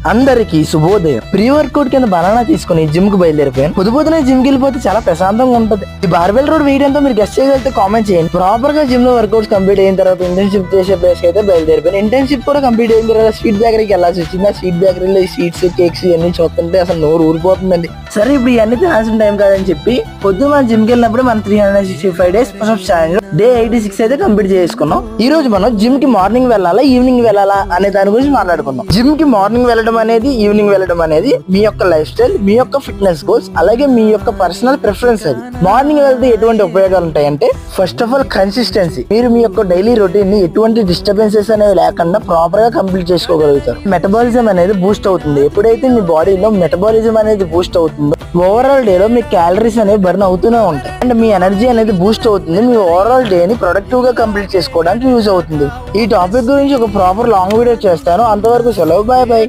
అందరికి శుభోదయం. Pre workout కింద బనానా తీసుకుని జిమ్ కు బయలుదేరిపోయాను. పొద్దునే జిమ్ కి వెళ్ళిపోతే చాలా ప్రశాంతంగా ఉంటది. ఈ బార్బెల్ రోడ్ వెయిట్ ఎంతో మీరు గెస్ట్ చేయగలిగితే కామెంట్ చేయండి. ప్రాపర్ గా జిమ్ లో వర్కౌట్స్ కంప్లీట్ అయిన తర్వాత ఇంటర్న్షిప్ చేసే ప్లేస్ కి అయితే బయలుదేరిపోయాను. ఇంటర్న్షిప్ కూడా కంప్లీట్ అయిన తర్వాత స్వీట్ బేకరీకి వెళ్ళాల్సి వచ్చింది. ఆ స్వీట్ బేకరీలో ఈ స్వీట్స్ కేక్స్ ఇవన్నీ చూస్తుంటే అసలు నోరు ఊరిపోతుందండి. సరే ఇప్పుడు ఇవన్నీ తినాల్సిన టైం కాదని చెప్పి పొద్దున మనం జిమ్ కి వెళ్ళినప్పుడు మనం 365 days పుషప్స్ ఛాలెంజ్ డే 86 అయితే కంప్లీట్ చేసుకున్నాం. ఈ రోజు మనం జిమ్ కి మార్నింగ్ వెళ్ళాలా ఈవినింగ్ వెళ్ళాలా అనే దాని గురించి మాట్లాడుకుందాం. జిమ్ కి మార్నింగ్ వెళ్ళడం అనేది ఈవినింగ్ వెళ్ళడం అనేది మీ యొక్క లైఫ్ స్టైల్, మీ యొక్క ఫిట్నెస్ గోల్స్, అలాగే మీ యొక్క పర్సనల్ ప్రిఫరెన్స్. అది మార్నింగ్ వెళ్తే ఎటువంటి ఉపయోగాలు ఉంటాయంటే ఫస్ట్ ఆఫ్ ఆల్ కన్సిస్టెన్సీ. మీరు మీ యొక్క డైలీ రొటీన్ ని ఎటువంటి డిస్టర్బెన్సెస్ అనేవి లేకుండా ప్రాపర్ గా కంప్లీట్ చేసుకోగలుగుతారు. మెటబాలిజం అనేది బూస్ట్ అవుతుంది. ఎప్పుడైతే మీ బాడీలో మెటబాలిజం అనేది బూస్ట్ అవుతుందో ఓవరాల్ డే లో మీ క్యాలరీస్ అనేవి బర్న్ అవుతూనే ఉంటాయి అండ్ మీ ఎనర్జీ అనేది బూస్ట్ అవుతుంది. మీ ఓవరాల్ డే ని ప్రొడక్టివ్ గా కంప్లీట్ చేసుకోవడానికి యూజ్ అవుతుంది. ఈ టాపిక్ గురించి ఒక ప్రాపర్ లాంగ్ వీడియో చేస్తాను. అంతవరకు సెలవు, బాయ్ బాయ్.